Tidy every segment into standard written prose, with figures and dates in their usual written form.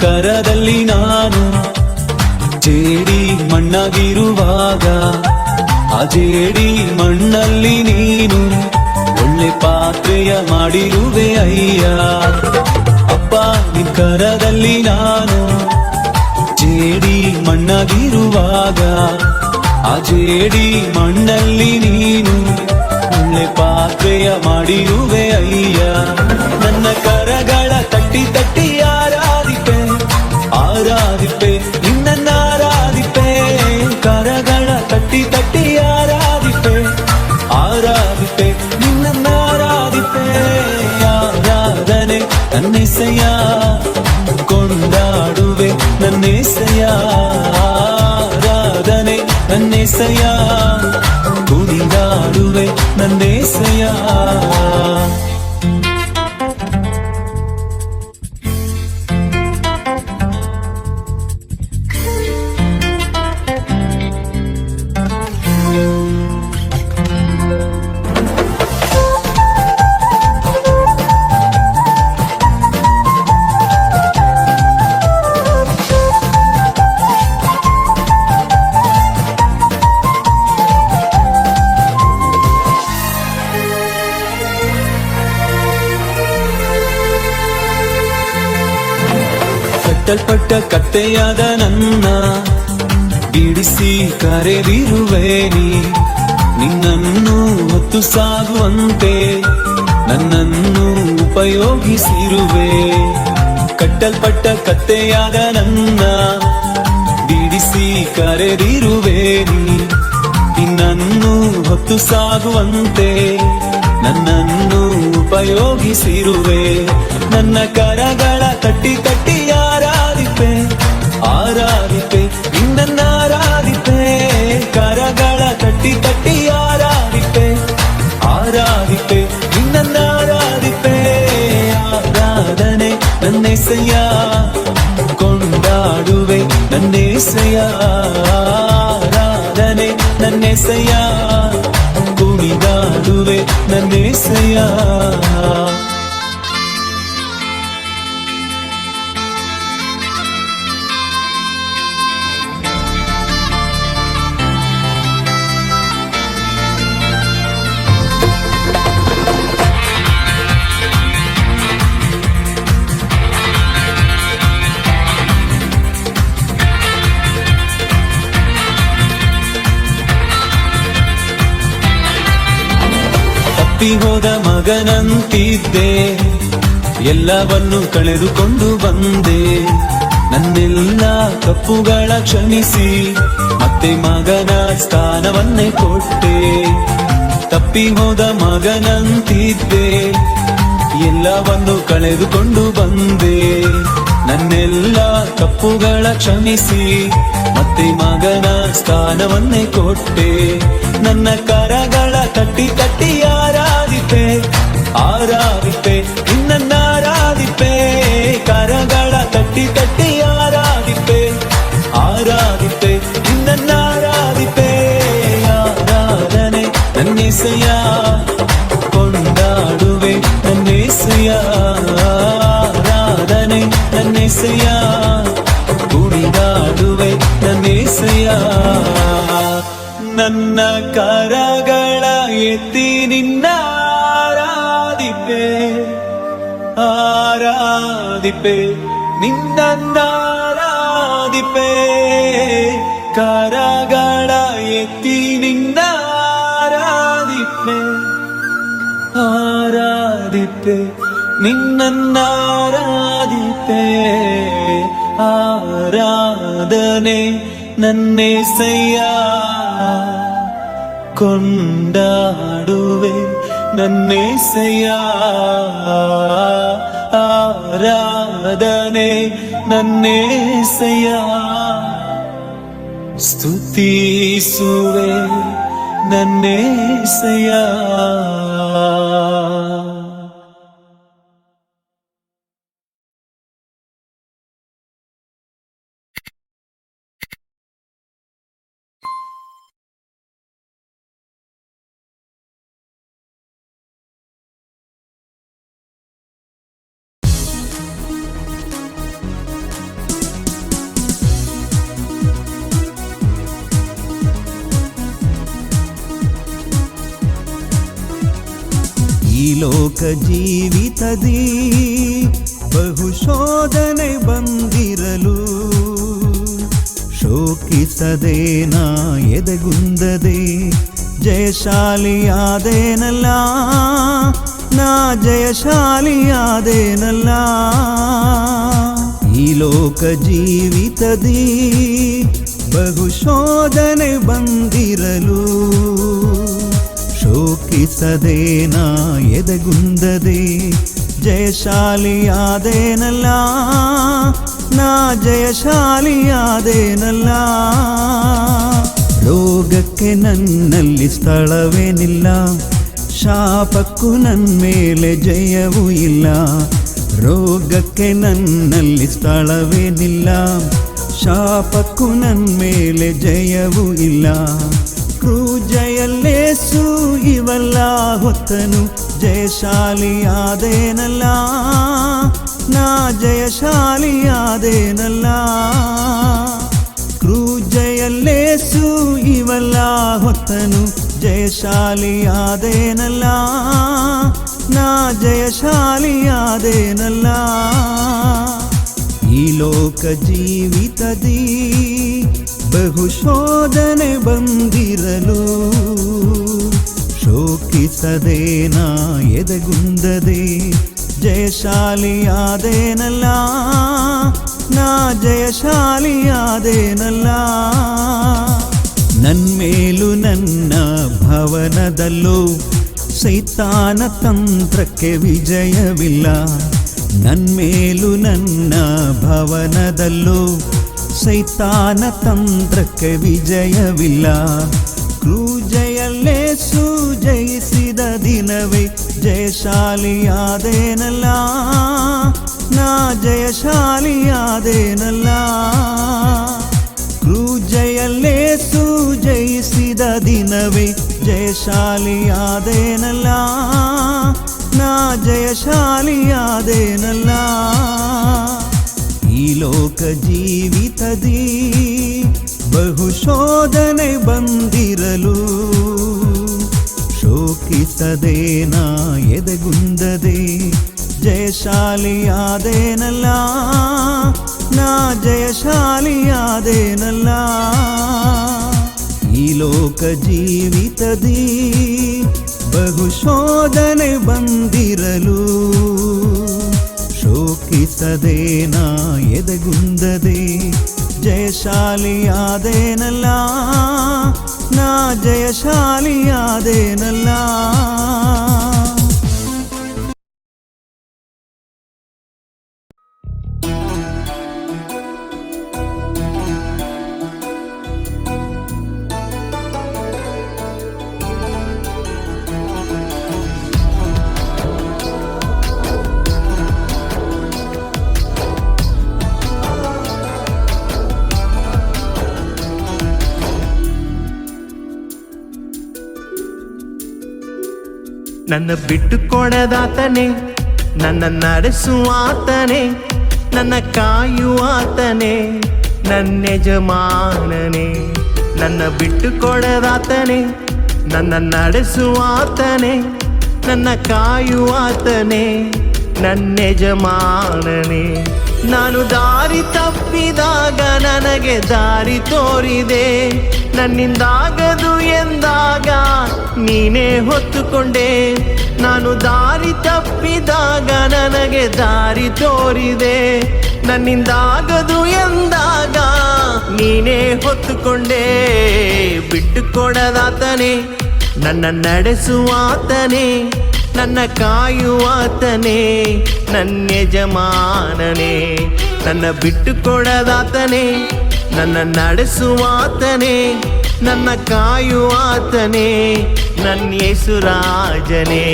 ಕರದಲ್ಲಿ ನಾನು ಜೇಡಿ ಮಣ್ಣಾಗಿರುವಾಗ ಆ ಜೇಡಿ ಮಣ್ಣಲ್ಲಿ ನೀನು ಒಳ್ಳೆ ಪಾತ್ರೆಯ ಮಾಡಿರುವೆ ಅಯ್ಯ. ಅಪ್ಪ ನಿನ್ ಕರದಲ್ಲಿ ನಾನು ಜೇಡಿ ಮಣ್ಣಾಗಿರುವಾಗ ಆ ಜೇಡಿ ಮಣ್ಣಲ್ಲಿ ನೀನು ಒಳ್ಳೆ ಪಾತ್ರೆಯ ಮಾಡಿರುವೆ ಅಯ್ಯ. ನನ್ನ ಕರಗಳ ತಟ್ಟಿ ತಟ್ಟಿ ಆರಾಧಿಪೆ ಆರಾಧಿಪೆ ನಿನ್ನ ಆರಾಧಿಪೆ. ಕರಗಳ ತಟ್ಟಿ ತಟ್ಟಿ ಆರಾಧಿಪೆ ಆರಾಧಿಪೆ ನಿನ್ನ ಆರಾಧಿಪೆ. ಆರಾಧನೆ ನನ್ನೆಸೆಯ ಕೊಂಡಾಡುವೆ ನನ್ನೆಸೆಯ. ಆರಾಧನೆ ನನ್ನೆಸೆಯ ಕುಣಿದಾಡುವೆ ನನ್ನೆಸೆಯ. ಕಟ್ಟಲ್ಪಟ್ಟ ಕತ್ತೆಯಾದ ನನ್ನ ಬಿಡಿಸಿ ಕರೆದಿರುವೆ ನೀ. ನಿನ್ನನ್ನು ಹೊತ್ತು ಸಾಗುವಂತೆ ನನ್ನನ್ನು ಉಪಯೋಗಿಸಿರುವೆ. ಕಟ್ಟಲ್ಪಟ್ಟ ಕತ್ತೆಯಾದ ನನ್ನ ಬಿಡಿಸಿ ಕರೆದಿರುವೆ ನೀ. ನಿನ್ನನ್ನು ಹೊತ್ತು ಸಾಗುವಂತೆ ನನ್ನನ್ನು ಉಪಯೋಗಿಸಿರುವೆ. ನನ್ನ ಕರಗಳ ತಟ್ಟಿ ತಟ್ಟಿ ಆರಾಧಿಪೆ ಆರಾಧಿಪೆ ನಿನ್ನ ಆರಾಧಿಪೆ. ಕರಗಳ ತಟ್ಟಿ ತಟ್ಟಿ ಆರಾಧಿಪೆ ಆರಾಧಿಪೆ ನಿನ್ನ ಆರಾಧಿಪೆ. ಆರಾಧನೆ ನನ್ನೆಸೆಯ ಕೊಂಡಾಡುವೆ ನನ್ನೆಸೆಯ. ಆರಾಧನೆ ನನ್ನೆಸೆಯ ಕುಣಿದಾಡುವೆ ನನ್ನೆಸೆಯ. ತಪ್ಪಿ ಹೋದ ಮಗನಂತಿದ್ದೆ ಎಲ್ಲವನ್ನು ಕಳೆದುಕೊಂಡು ಬಂದೆ. ನನ್ನೆಲ್ಲ ತಪ್ಪುಗಳ ಕ್ಷಮಿಸಿ ಮತ್ತೆ ಮಗನ ಸ್ಥಾನವನ್ನೇ ಕೊಟ್ಟೆ. ತಪ್ಪಿ ಹೋದ ಮಗನಂತಿದ್ದೆ ಎಲ್ಲವನ್ನು ಕಳೆದುಕೊಂಡು ಬಂದೆ. ನನ್ನೆಲ್ಲ ತಪ್ಪುಗಳ ಕ್ಷಮಿಸಿ ಮತ್ತೆ ಮಗನ ಸ್ಥಾನವನ್ನೇ ಕೊಟ್ಟೆ. ನನ್ನ ಕರಗಳ ತಟ್ಟಿ ತಟ್ಟಿ ಆರಾಧಿಪೆ ಆರಾಧಿಪೆ ನಿನ್ನ ಆರಾಧಿಪೆ. ಕರಗಳ ತಟ್ಟಿ ತಟ್ಟಿ ಆರಾಧಿಪೆ ಆರಾಧಿಪೆ ನಿನ್ನ ಆರಾಧಿಪೆ. ಆರಾಧನೆ ನನ್ನೆಸೆಯ ಕೊಂಡಾಡುವೆ ನನ್ನೆಸೆಯ. ಆರಾಧನೆ ನನ್ನೆಸೆಯ ಕುಣಿದಾಡುವೆ ನನ್ನೆಸೆಯ. ನನ್ನ ಕರಗಳ ಎತ್ತಿ ನಿನ್ನ ಆರಾಧಿಪೆ ಆರಾಧಿಪೆ ನಿನ್ನ ಆರಾಧಿಪೆ. ಕರಗಳ ಎತ್ತಿ ನಿನ್ನ ಆರಾಧಿಪೆ ಆರಾಧಿಪೆ ನಿನ್ನ ಆರಾಧಿಪೆ. ಆರಾಧನೆ ನನ್ನೆಸೆಯ ಕೊಂಡಾಡುವೆ ನನ್ನೆಸೆಯ. ಆರಾಧನೆ ನನ್ನೆಸೆಯ ಸ್ತುತಿಸುವೆ ನನ್ನೆಸೆಯ. ಲೋಕ ಜೀವಿತದಿ ಬಹು ಶೋಧನೆ ಬಂದಿರಲು ಶೋಕಿಸದೆ ನಾ ಎದೆಗುಂದದೆ ಜಯಶಾಲಿಯಾದೇನಲ್ಲ, ನಾ ಜಯಶಾಲಿಯಾದೇನಲ್ಲ. ಈ ಲೋಕ ಜೀವಿತದಿ ಬಹು ಶೋಧನೆ ಬಂದಿರಲು ಶೋಕಿಸದೆ ನಾ ಎದೆಗುಂದದೆ ಜಯಶಾಲಿಯಾದೇನಲ್ಲ, ನಾ ಜಯಶಾಲಿಯಾದೇನಲ್ಲ. ರೋಗಕ್ಕೆ ನನ್ನಲ್ಲಿ ಸ್ಥಳವೇನಿಲ್ಲ, ಶಾಪಕ್ಕೂ ನನ್ನ ಮೇಲೆ ಜಯವೂ ಇಲ್ಲ. ರೋಗಕ್ಕೆ ನನ್ನಲ್ಲಿ ಸ್ಥಳವೇನಿಲ್ಲ, ಶಾಪಕ್ಕೂ ನನ್ನ ಮೇಲೆ ಜಯವೂ ಇಲ್ಲ. ಕ್ರೂಜಯಲ್ಲೇಸು ಇವೆಲ್ಲ ಹೊತ್ತನು ಜಯಶಾಲಿಯಾದೇನಲ್ಲ, ನಾ ಜಯಶಾಲಿಯಾದೇನಲ್ಲ. ಕ್ರೂಜಯಲ್ಲೇಸು ಇವೆಲ್ಲ ಹೊತ್ತನು ಜಯಶಾಲಿಯಾದೇನಲ್ಲ, ನಾ ಜಯಶಾಲಿಯಾದೇನಲ್ಲ. ಈ ಲೋಕ ಜೀವಿತದಿ ಬಹು ಶೋಧನೆ ಬಂದಿರಲು ಶೋಕಿಸದೆ ನಾ ಎದೆಗುಂದದೆ ಜಯಶಾಲಿಯಾದೇನಲ್ಲ, ನಾ ಜಯಶಾಲಿಯಾದೇನಲ್ಲ. ನನ್ಮೇಲೂ ನನ್ನ ಭವನದಲ್ಲೂ ಸೈತಾನ ತಂತ್ರಕ್ಕೆ ವಿಜಯವಿಲ್ಲ. ನನ್ಮೇಲೂ ನನ್ನ ಭವನದಲ್ಲೂ ಸೈತಾನ ತಂತ್ರಕ್ಕೆ ವಿಜಯವಿಲ್ಲ. ಕ್ರೂಜಯಲ್ಲೇಸು ಜಯಿಸಿದ ದಿನವೇ ಜಯಶಾಲಿಯಾದೇನಲ್ಲ, ನಾ ಜಯಶಾಲಿಯಾದೇನಲ್ಲ. ಕ್ರೂಜಯಲ್ಲೇಸು ಜಯಿಸಿದ ದಿನವೇ ಜಯಶಾಲಿಯಾದೇನಲ್ಲ, ನಾ ಜಯಶಾಲಿಯಾದೇನಲ್ಲ. ಈ ಲೋಕ ಜೀವಿತದಿ ಬಹು ಶೋಧನೆ ಬಂದಿರಲು ಶೋಕಿಸದೆ ನಾ ಎದೆಗುಂದದೆ ಜಯಶಾಲಿಯಾದೇನಲ್ಲ, ನಾ ಜಯಶಾಲಿಯಾದೇನಲ್ಲ. ಈ ಲೋಕ ಜೀವಿತದಿ ಬಹು ಶೋಧನೆ ಬಂದಿರಲು ಶೋಕಿಸದೆ ನಾ ಎದೆಗುಂದದೆ ಜಯಶಾಲಿಯಾದೇನಲ್ಲ, ನಾ ಜಯಶಾಲಿಯಾದೇನಲ್ಲ. ನನ್ನ ಬಿಟ್ಟು ಕೊಡದಾತನೇ, ನನ್ನ ನಡೆಸುವಾತನೇ, ನನ್ನ ಕಾಯುವಾತನೇ, ನನ್ನ ಯಜಮಾನನೇ. ನನ್ನ ಬಿಟ್ಟು ಕೊಡದಾತನೇ, ನನ್ನ ನಡೆಸುವಾತನೇ, ನನ್ನ ಕಾಯುವಾತನೇ, ನನ್ನ ಯಜಮಾನನೇ. ನಾನು ದಾರಿ ತಪ್ಪಿದಾಗ ನನಗೆ ದಾರಿ ತೋರಿದೆ, ನನ್ನಿಂದಾಗದು ಎಂದಾಗ ನೀನೇ ಹೊತ್ತುಕೊಂಡೆ. ನಾನು ದಾರಿ ತಪ್ಪಿದಾಗ ನನಗೆ ದಾರಿ ತೋರಿದೆ, ನನ್ನಿಂದಾಗದು ಎಂದಾಗ ನೀನೇ ಹೊತ್ತುಕೊಂಡೆ. ಬಿಟ್ಟು ಕೊಡದಾತನೇ, ನನ್ನ ನಡೆಸುವಾತನೇ, ನನ್ನ ಕಾಯುವಾತನೇ, ನನ್ನ ಯಜಮಾನನೇ. ನನ್ನ ಬಿಟ್ಟು ಕೊಡದಾತನೇ, ನನ್ನ ನಡೆಸುವಾತನೇ, ನನ್ನ ಕಾಯುವಾತನೇ, ನನ್ನ ಯೇಸು ರಾಜನೇ.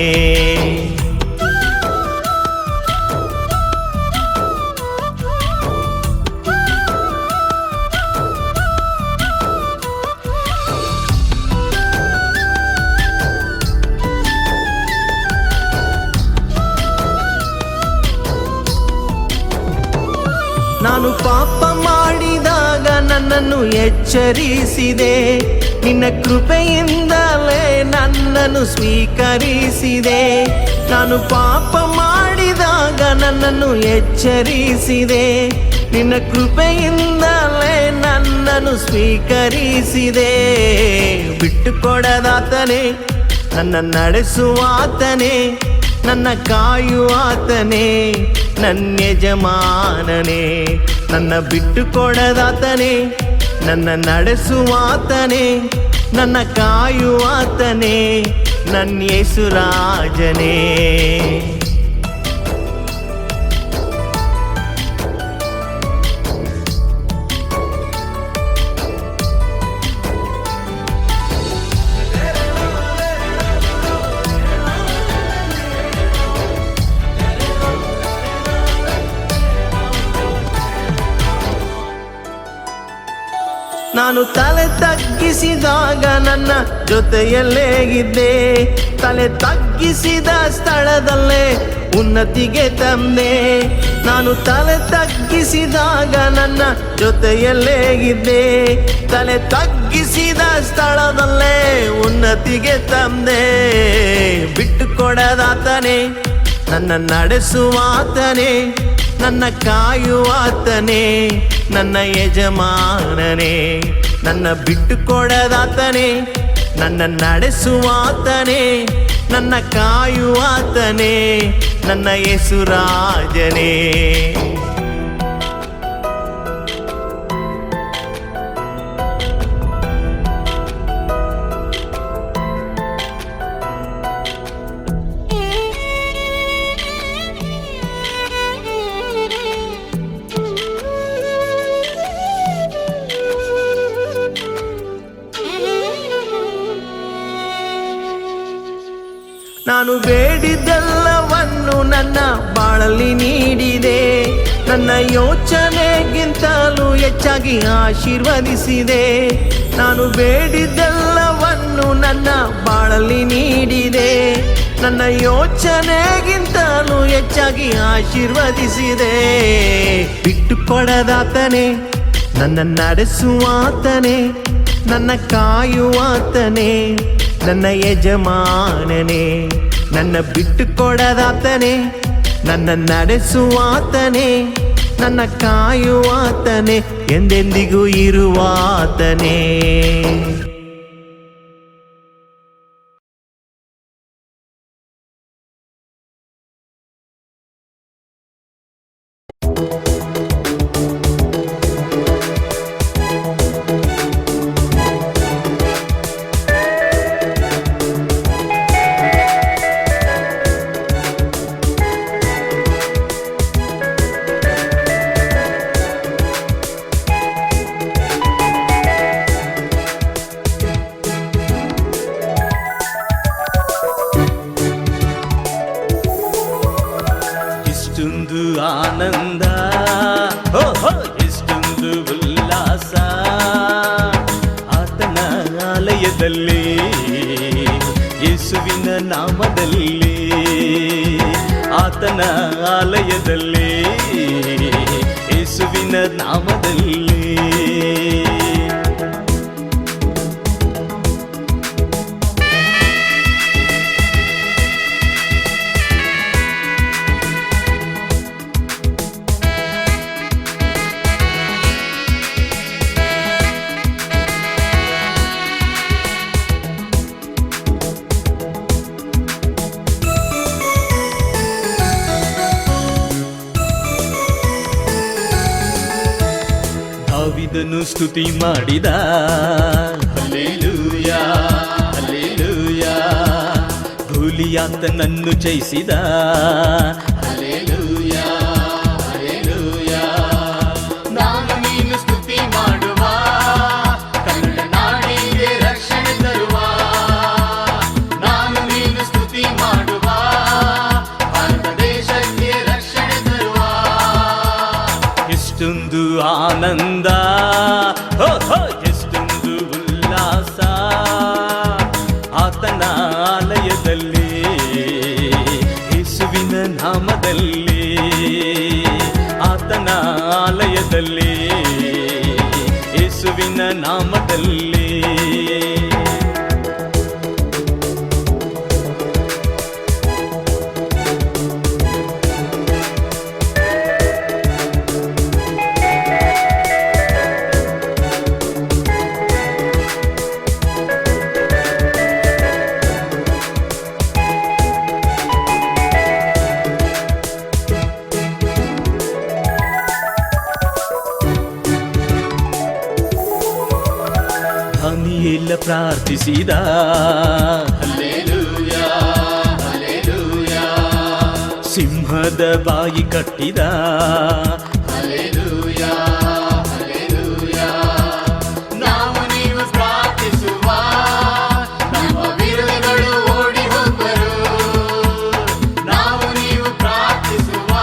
ನಾನು ಪಾಪ ಮಾಡಿದಾಗ ನನ್ನನ್ನು ಎಚ್ಚರಿಸಿದೆ, ನಿನ್ನ ಕೃಪೆಯಿಂದಲೇ ನನ್ನನ್ನು ಸ್ವೀಕರಿಸಿದೆ. ನಾನು ಪಾಪ ಮಾಡಿದಾಗ ನನ್ನನ್ನು ಎಚ್ಚರಿಸಿದೆ, ನಿನ್ನ ಕೃಪೆಯಿಂದಲೇ ನನ್ನನ್ನು ಸ್ವೀಕರಿಸಿದೆ. ಬಿಟ್ಟುಕೊಡದಾತನೇ, ನನ್ನ ನಡೆಸುವಾತನೇ, ನನ್ನ ಕಾಯುವಾತನೇ, ನನ್ನ ಯಜಮಾನನೇ. ನನ್ನ ಬಿಟ್ಟುಕೊಡದಾತನೇ, ನನ್ನ ನಡೆಸುವಾತನೇ, ನನ್ನ ಕಾಯುವಾತನೇ, ನನ್ನ ಯೇಸು ರಾಜನೇ. ನಾನು ತಲೆ ತಗ್ಗಿಸಿದಾಗ ನನ್ನ ಜೊತೆಯಲ್ಲೇ ಇದ್ದೆ, ತಲೆ ತಗ್ಗಿಸಿದ ಸ್ಥಳದಲ್ಲೇ ಉನ್ನತಿಗೆ ತಂದೆ. ನಾನು ತಲೆ ತಗ್ಗಿಸಿದಾಗ ನನ್ನ ಜೊತೆಯಲ್ಲೇ ಇದ್ದೆ, ತಲೆ ತಗ್ಗಿಸಿದ ಸ್ಥಳದಲ್ಲೇ ಉನ್ನತಿಗೆ ತಂದೆ. ಬಿಟ್ಟುಕೊಡದಾತನೇ, ನನ್ನ ನಡೆಸುವಾತನೇ, ನನ್ನ ಕಾಯುವಾತನೇ, ನನ್ನ ಯಜಮಾನನೇ. ನನ್ನ ಬಿಟ್ಟುಕೊಡದಾತನೇ, ನನ್ನ ನಡೆಸುವಾತನೇ, ನನ್ನ ಕಾಯುವಾತನೇ, ನನ್ನ ಯೇಸು ರಾಜನೇ. ನಾನು ಬೇಡಿದ್ದೆಲ್ಲವನ್ನು ನನ್ನ ಬಾಳಲ್ಲಿ ನೀಡಿದೆ, ನನ್ನ ಯೋಚನೆಗಿಂತಲೂ ಹೆಚ್ಚಾಗಿ ಆಶೀರ್ವದಿಸಿದೆ. ನಾನು ಬೇಡಿದ್ದೆಲ್ಲವನ್ನು ನನ್ನ ಬಾಳಲ್ಲಿ ನೀಡಿದೆ, ನನ್ನ ಯೋಚನೆಗಿಂತಲೂ ಹೆಚ್ಚಾಗಿ ಆಶೀರ್ವದಿಸಿದೆ. ಬಿಟ್ಟುಕೊಡದಾತನೇ, ನನ್ನ ನಡೆಸುವಾತನೇ, ನನ್ನ ಕಾಯುವಾತನೇ, ನನ್ನ ಯಜಮಾನನೇ. ನನ್ನ ಬಿಟ್ಟುಕೊಡದಾತನೇ, ನನ್ನ ನಡೆಸುವಾತನೇ, ನನ್ನ ಕಾಯುವಾತನೇ, ಎಂದೆಂದಿಗೂ ಇರುವಾತನೇ. ಎಷ್ಟೊಂದು ಆನಂದ, ಹೋ ಹೋ ಎಷ್ಟೊಂದು ಉಲ್ಲಾಸ ಆತನ ಆಲಯದಲ್ಲಿ, ಯೇಸುವಿನ ನಾಮದಲ್ಲಿ, ಆತನ ಆಲಯದಲ್ಲಿ, ಯೇಸುವಿನ ನಾಮದಲ್ಲಿ. ದಾವೀದನು ಸ್ತುತಿ ಮಾಡಿದ, ಹಲ್ಲೆಲೂಯಾ ಹಲ್ಲೆಲೂಯಾ. ಗೋಲಿಯಾತನನ್ನು ಜಯಿಸಿದ, ಹಲ್ಲೆಲೂಯಾ ಹಲ್ಲೆಲೂಯಾ. ನಾನು ನೀನು ಸ್ತುತಿ ಮಾಡುವ, ಕನ್ನಡ ನಾಡಿಗೆ ರಕ್ಷಣೆ ತರುವ. ನಾನು ನೀನು ಸ್ತುತಿ ಮಾಡುವ, ಭಾರತ ದೇಶಕ್ಕೆ ರಕ್ಷಣೆ ತರುವ. ಎಷ್ಟೊಂದು ಆನಂದ, ಹೋ ಹೋ ಎಷ್ಟೊಂದು ಉಲ್ಲಾಸ ಆತನ ಆಲಯದಲ್ಲಿ, ಯೇಸುವಿನ ನಾಮದಲ್ಲಿ, ಆತನ ಆಲಯದಲ್ಲಿ, ಯೇಸುವಿನ ನಾಮದಲ್ಲಿ. ದಾನಿಯೇಲ ಪ್ರಾರ್ಥಿಸಿದ, ಹಲ್ಲೆಲೂಯಾ ಹಲ್ಲೆಲೂಯಾ, ಸಿಂಹದ ಬಾಯಿ ಕಟ್ಟಿದ, ಹಲ್ಲೆಲೂಯಾ ಹಲ್ಲೆಲೂಯಾ. ನಾವು ನೀವು ಪ್ರಾರ್ಥಿಸುವ ನಮ್ಮ ವಿರೋಧಿಗಳು ಓಡಿ ಹೋಗುವರು. ನಾವು ನೀವು ಪ್ರಾರ್ಥಿಸುವ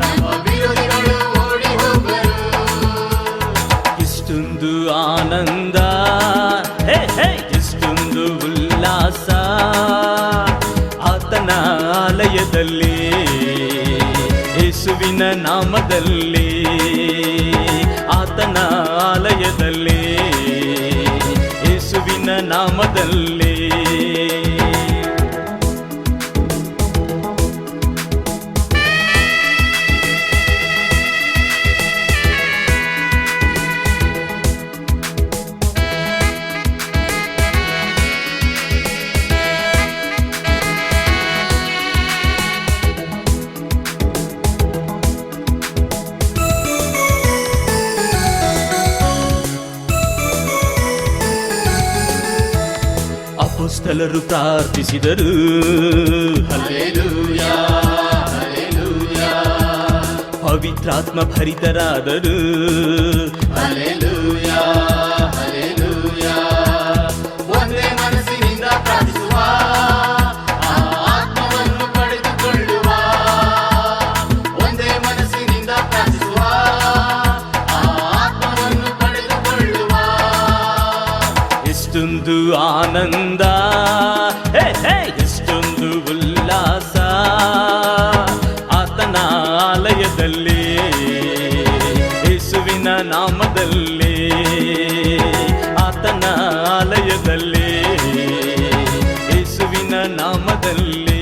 ನಮ್ಮ ವಿರೋಧಿಗಳು ಓಡಿ ಹೋಗುವರು. ಇಷ್ಟೊಂದು ಆನಂದ, ಹೇ ಹೇ, ಇಷ್ಟೊಂದು ಉಲ್ಲಾಸ ಆತನ ಆಲಯದಲ್ಲಿ, ಯೇಸುವಿನ ನಾಮದಲ್ಲಿ, ಆತನ ಆಲಯದಲ್ಲಿ, ಯೇಸುವಿನ ನಾಮದಲ್ಲಿ. ಅಪೊಸ್ತಲರು ಪ್ರಾರ್ಥಿಸಿದರು, ಹಲ್ಲೆಲೂಯಾ ಹಲ್ಲೆಲೂಯಾ, ಪವಿತ್ರಾತ್ಮ ಭರಿತರಾದರು, ಹಲ್ಲೆಲೂಯಾ ಹಲ್ಲೆಲೂಯಾ. ಒಂದೇ ಮನಸ್ಸಿನಿಂದ ಪ್ರಾರ್ಥಿಸುವ, ಆ ಆತ್ಮವನ್ನು ಪಡೆದುಕೊಳ್ಳುವ. ಒಂದೇ ಮನಸ್ಸಿನಿಂದ ಪ್ರಾರ್ಥಿಸುವ, ಆ ಆತ್ಮವನ್ನು ಪಡೆದುಕೊಳ್ಳುವ. ಎಷ್ಟೊಂದು ಆನಂದ, ಹೇ ಹೇ, ಎಷ್ಟೊಂದು ಉಲ್ಲಾಸ ಆತನ ಆಲಯದಲ್ಲಿ, ಯೇಸುವಿನ ನಾಮದಲ್ಲಿ, ಆತನ ಆಲಯದಲ್ಲಿ, ಯೇಸುವಿನ ನಾಮದಲ್ಲಿ.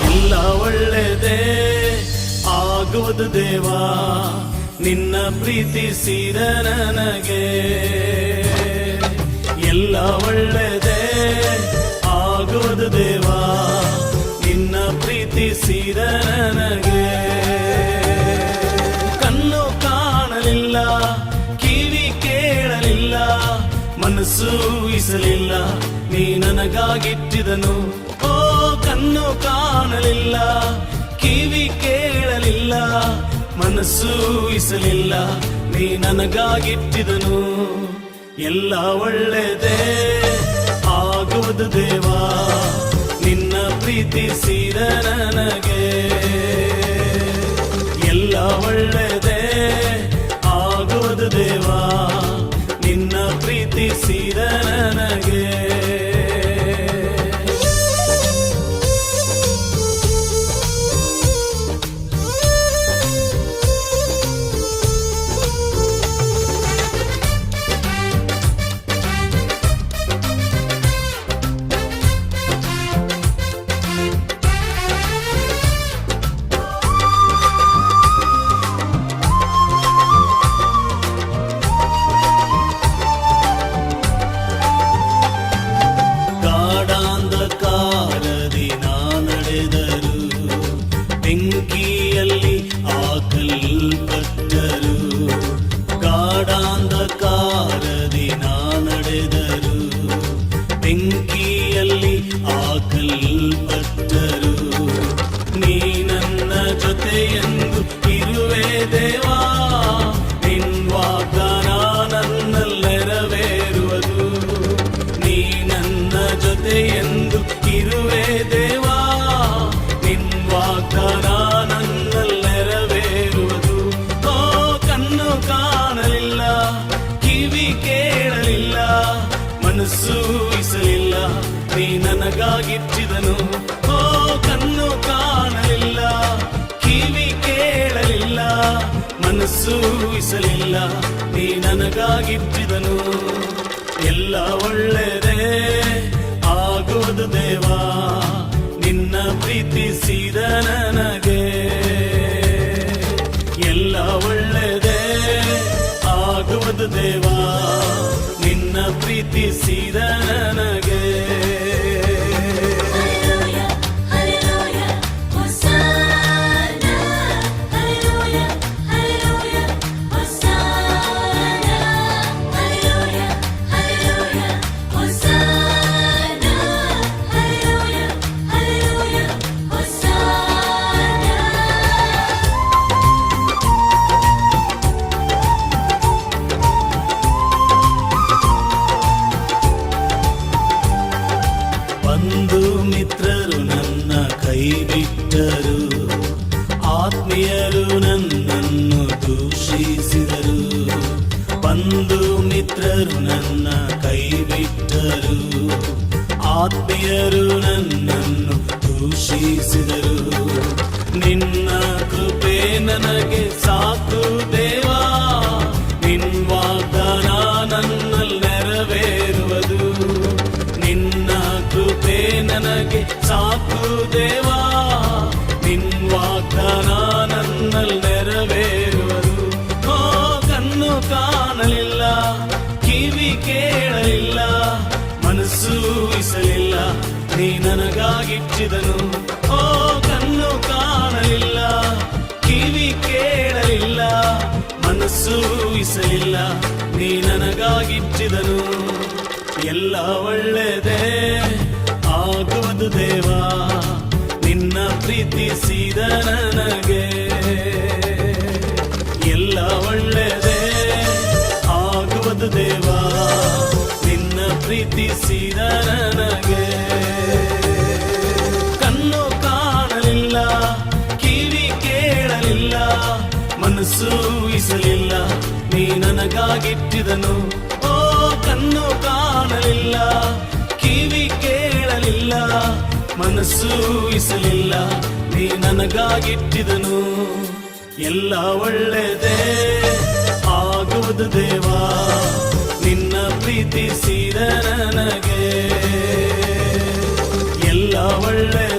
ಎಲ್ಲ ಒಳ್ಳೆದೇ ಆಗುವುದು ದೇವಾ, ನಿನ್ನ ಪ್ರೀತಿಸಿದ ನನಗೆ. ಎಲ್ಲ ಒಳ್ಳೆದೇ ಆಗುವುದು ದೇವಾ, ನಿನ್ನ ಪ್ರೀತಿಸಿದ ನನಗೆ. ಕಣ್ಣು ಕಾಣಲಿಲ್ಲ, ಕಿವಿ ಕೇಳಲಿಲ್ಲ, ಮನಸ್ಸು ಊಹಿಸಲಿಲ್ಲ, ನೀ ನನಗಾಗಿಟ್ಟಿದನು. ಓ, ಕಣ್ಣು ಕಾಣಲಿಲ್ಲ, ಕಿವಿ ಕೇಳಲಿಲ್ಲ, ಮನಸ್ಸು ಊಹಿಸಲಿಲ್ಲ, ನೀ ನನಗಾಗಿಟ್ಟಿದನು. ಎಲ್ಲ ಒಳ್ಳೆದೇ ಆಗುವುದು ದೇವಾ, ನಿನ್ನ ಪ್ರೀತಿಸಿದ ನನಗೆ. ಎಲ್ಲ ಒಳ್ಳೆದೇ ಆಗುವುದು ದೇವಾ, ನಿನ್ನ ಪ್ರೀತಿಸಿದ ನನಗೆ. ಬೆಂಕಿಯಲ್ಲಿ ಹಾಕಲ್ಪಟ್ಟರು, ಗಾಢಾಂಧಕಾರದಿ ನಾ ನಡೆದರು. ಬೆಂಕಿಯಲ್ಲಿ ಹಾಕಲ್ಪಟ್ಟರು, ನೀ ನನ್ನ ಜೊತೆಯೆಂದು ಇರುವೆ ದೇವಾ, ನಿನ್ ವಾಗ್ದಾನ ನನ್ನಲ್ಲಿ ನೆರವೇರುವುದು. ಓ ಕಣ್ಣು ಕಾಣಲಿಲ್ಲ, ಕಿವಿ ಕೇಳಲಿಲ್ಲ, ಮನಸ್ಸು ಊಹಿಸಲಿಲ್ಲ, ನೀ ನನಗಾಗಿಟ್ಟಿದನು. ಓ ಕಣ್ಣು ಕಾಣಲಿಲ್ಲ, ಕಿವಿ ಕೇಳಲಿಲ್ಲ, ಮನಸ್ಸು ಊಹಿಸಲಿಲ್ಲ, ನೀ ನನಗಾಗಿಟ್ಟಿದನು. ಎಲ್ಲ ಒಳ್ಳೆಯದೇ ಆಗುವುದು ದೇವಾ, ನಿನ್ನ ಪ್ರೀತಿಸಿದ ನನಗೆ. ಎಲ್ಲ ಒಳ್ಳೆಯದೇ ಆಗುವುದು ದೇವಾ, ನಿನ್ನ ಪ್ರೀತಿಸಿದ ನನಗೆ. Hallelujah, Hosanna. Hallelujah, Hallelujah, Hosanna. Hallelujah, Hallelujah, Hosanna. Hallelujah, Hallelujah, Hosanna. ಬಂಧು ಮಿತ್ರರು ನನ್ನ ಕೈ ಬಿಟ್ಟರು, ಆತ್ಮೀಯರು ನನ್ನನ್ನು ದೂಷಿಸಿದರು. ಬಂಧು ಮಿತ್ರರು ನನ್ನ ಕೈ ಬಿಟ್ಟರು, ಆತ್ಮೀಯರು ನನ್ನನ್ನು ದೂಷಿಸಿದರು. ನಿನ್ನ ಕೃಪೆ ನನಗೆ ಸಾಕು ದೇವಾ, ನಿನ್ ವಾಗ್ದಾನ ನನ್ನಲ್ಲಿ ನೆರವೇರುವುದು. ನಿನ್ನ ಕೃಪೆ ನನಗೆ ಸಾಕು ದೇವಾ, ನಿನ್ ವಾಗ್ದಾನ ನನ್ನಲ್ಲಿ ನೆರವೇರುವುದು. ಓ ಕಣ್ಣು ಕಾಣಲಿಲ್ಲ, ಕಿವಿ ಕೇಳಲಿಲ್ಲ, ಮನಸ್ಸು ಊಹಿಸಲಿಲ್ಲ, ನೀ ನನಗಾಗಿಟ್ಟಿದನು. ಓ ಕಣ್ಣು ಕಾಣಲಿಲ್ಲ, ಕಿವಿ ಕೇಳಲಿಲ್ಲ, ಮನಸ್ಸು ಊಹಿಸಲಿಲ್ಲ, ನೀ ನನಗಾಗಿಟ್ಟಿದನು. ಎಲ್ಲ ಒಳ್ಳೆಯದೇ ಆಗುವುದು ದೇವಾ, ನಿನ್ನ ಪ್ರೀತಿಸಿದ ನನಗೆ. ಎಲ್ಲ ಒಳ್ಳೆಯದೇ ಆಗುವುದು ದೇವಾ, ನಿನ್ನ ಪ್ರೀತಿಸಿದ ನನಗೆ. ಕಣ್ಣು ಕಾಣಲಿಲ್ಲ, ಕಿವಿ ಕೇಳಲಿಲ್ಲ, ಮನಸ್ಸು ಊಹಿಸಲಿಲ್ಲ, ನೀ ನನಗಾಗಿಟ್ಟಿದನು. ಓ ಕಣ್ಣು ಕಾಣಲಿಲ್ಲ, ಕಿವಿ ಕೇಳಲಿಲ್ಲ, ಮನಸ್ಸು ಊಹಿಸಲಿಲ್ಲ, ನೀ ನನಗಾಗಿಟ್ಟಿದನು. ಎಲ್ಲ ಒಳ್ಳೆಯದೇ ಆಗುವುದು ದೇವಾ, ನಿನ್ನ ಪ್ರೀತಿಸಿದ ನನಗೆ. ಎಲ್ಲ ಒಳ್ಳೆಯ